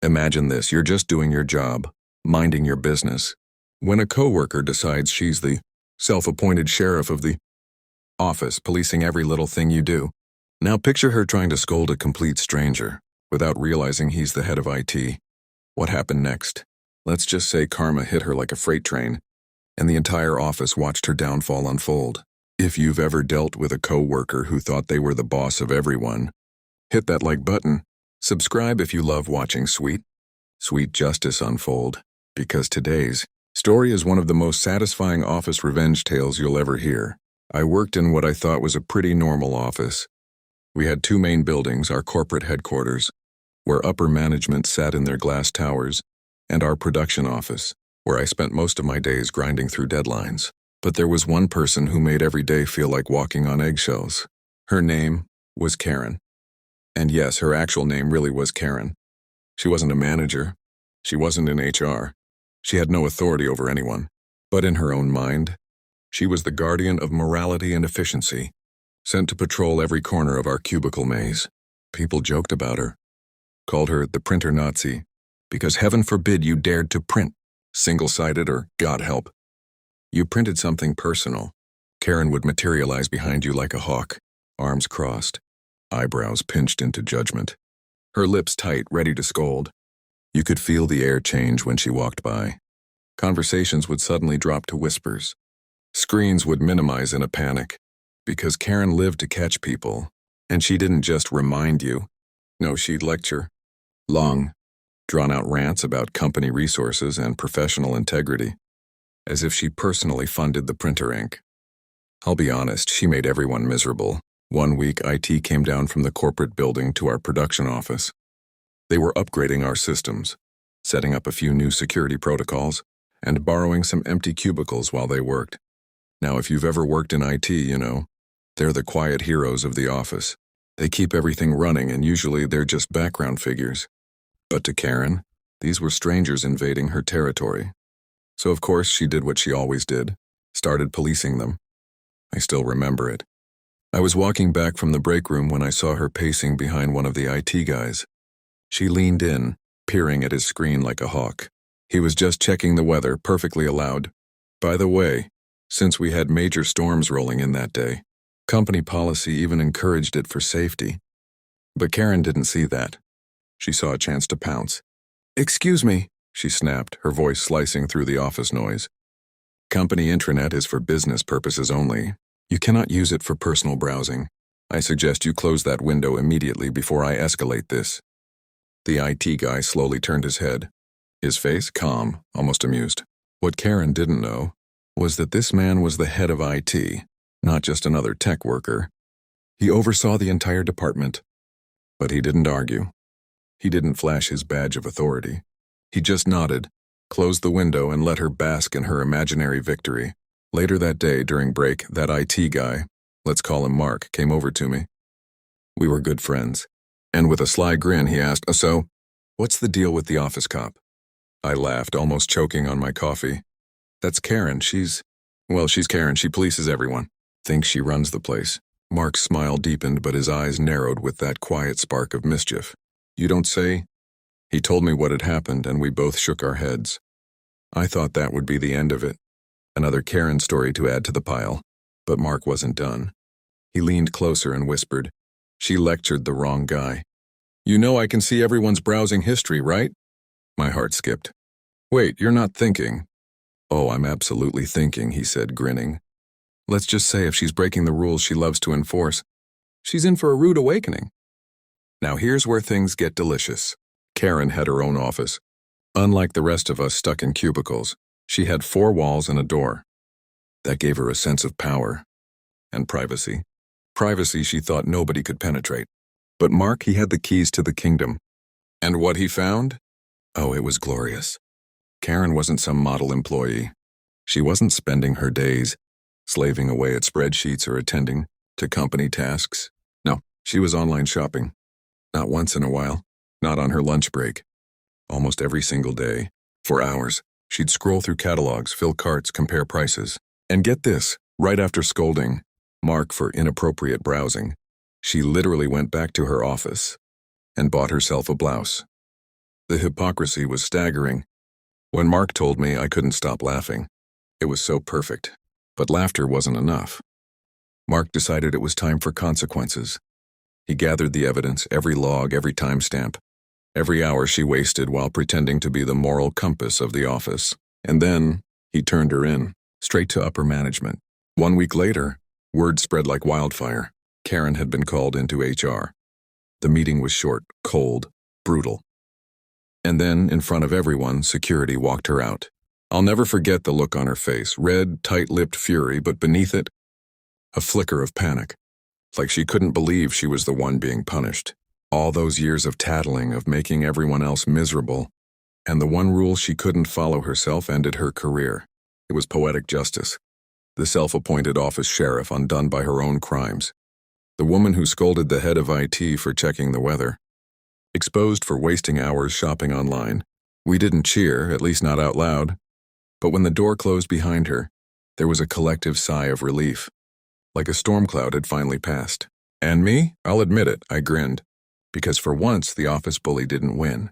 Imagine this, you're just doing your job, minding your business, when a coworker decides she's the self-appointed sheriff of the office, policing every little thing you do. Now picture her trying to scold a complete stranger, without realizing he's the head of IT. What happened next? Let's just say karma hit her like a freight train, and the entire office watched her downfall unfold. If you've ever dealt with a coworker who thought they were the boss of everyone, hit that like button. Subscribe if you love watching sweet justice unfold, because today's story is one of the most satisfying office revenge tales you'll ever hear. I worked in what I thought was a pretty normal office. We had two main buildings, our corporate headquarters, where upper management sat in their glass towers, and our production office, where I spent most of my days grinding through deadlines. But there was one person who made every day feel like walking on eggshells. Her name was Karen. And yes, her actual name really was Karen. She wasn't a manager. She wasn't in HR. She had no authority over anyone. But in her own mind, she was the guardian of morality and efficiency, sent to patrol every corner of our cubicle maze. People joked about her, called her the printer Nazi, because heaven forbid you dared to print, single-sided or, God help, you printed something personal. Karen would materialize behind you like a hawk, arms crossed, eyebrows pinched into judgment, her lips tight, ready to scold. You could feel the air change when she walked by. Conversations would suddenly drop to whispers. Screens would minimize in a panic, because Karen lived to catch people, and she didn't just remind you. No, she'd lecture. Long, drawn-out rants about company resources and professional integrity, as if she personally funded the printer ink. I'll be honest, she made everyone miserable. One week, IT came down from the corporate building to our production office. They were upgrading our systems, setting up a few new security protocols, and borrowing some empty cubicles while they worked. Now, if you've ever worked in IT, you know, they're the quiet heroes of the office. They keep everything running, and usually they're just background figures. But to Karen, these were strangers invading her territory. So of course she did what she always did, started policing them. I still remember it. I was walking back from the break room when I saw her pacing behind one of the IT guys. She leaned in, peering at his screen like a hawk. He was just checking the weather, perfectly allowed. By the way, since we had major storms rolling in that day, company policy even encouraged it for safety. But Karen didn't see that. She saw a chance to pounce. "Excuse me," she snapped, her voice slicing through the office noise. "Company intranet is for business purposes only. You cannot use it for personal browsing. I suggest you close that window immediately before I escalate this." The IT guy slowly turned his head, his face calm, almost amused. What Karen didn't know was that this man was the head of IT, not just another tech worker. He oversaw the entire department. But he didn't argue. He didn't flash his badge of authority. He just nodded, closed the window, and let her bask in her imaginary victory. Later that day, during break, that IT guy, let's call him Mark, came over to me. We were good friends, and with a sly grin he asked, "So, what's the deal with the office cop?" I laughed, almost choking on my coffee. "That's Karen, she's Karen, she polices everyone. Thinks she runs the place." Mark's smile deepened, but his eyes narrowed with that quiet spark of mischief. "You don't say?" He told me what had happened, and we both shook our heads. I thought that would be the end of it. Another Karen story to add to the pile. But Mark wasn't done. He leaned closer and whispered, "She lectured the wrong guy. You know I can see everyone's browsing history, right?" My heart skipped. "Wait, you're not thinking." "Oh, I'm absolutely thinking," he said, grinning. "Let's just say if she's breaking the rules she loves to enforce, she's in for a rude awakening." Now here's where things get delicious. Karen had her own office. Unlike the rest of us stuck in cubicles, she had 4 walls and a door. That gave her a sense of power and privacy. Privacy she thought nobody could penetrate. But Mark, he had the keys to the kingdom. And what he found? Oh, it was glorious. Karen wasn't some model employee. She wasn't spending her days slaving away at spreadsheets or attending to company tasks. No, she was online shopping. Not once in a while, not on her lunch break. Almost every single day, for hours, she'd scroll through catalogs, fill carts, compare prices. And get this, right after scolding Mark for inappropriate browsing, she literally went back to her office and bought herself a blouse. The hypocrisy was staggering. When Mark told me, I couldn't stop laughing. It was so perfect. But laughter wasn't enough. Mark decided it was time for consequences. He gathered the evidence, every log, every timestamp, every hour she wasted while pretending to be the moral compass of the office. And then he turned her in, straight to upper management. 1 week later, word spread like wildfire. Karen had been called into HR. The meeting was short, cold, brutal. And then, in front of everyone, security walked her out. I'll never forget the look on her face, red, tight-lipped fury, but beneath it, a flicker of panic, like she couldn't believe she was the one being punished. All those years of tattling, of making everyone else miserable, and the one rule she couldn't follow herself ended her career. It was poetic justice. The self-appointed office sheriff undone by her own crimes. The woman who scolded the head of IT for checking the weather. Exposed for wasting hours shopping online. We didn't cheer, at least not out loud. But when the door closed behind her, there was a collective sigh of relief. Like a storm cloud had finally passed. And me? I'll admit it, I grinned. Because for once, the office bully didn't win.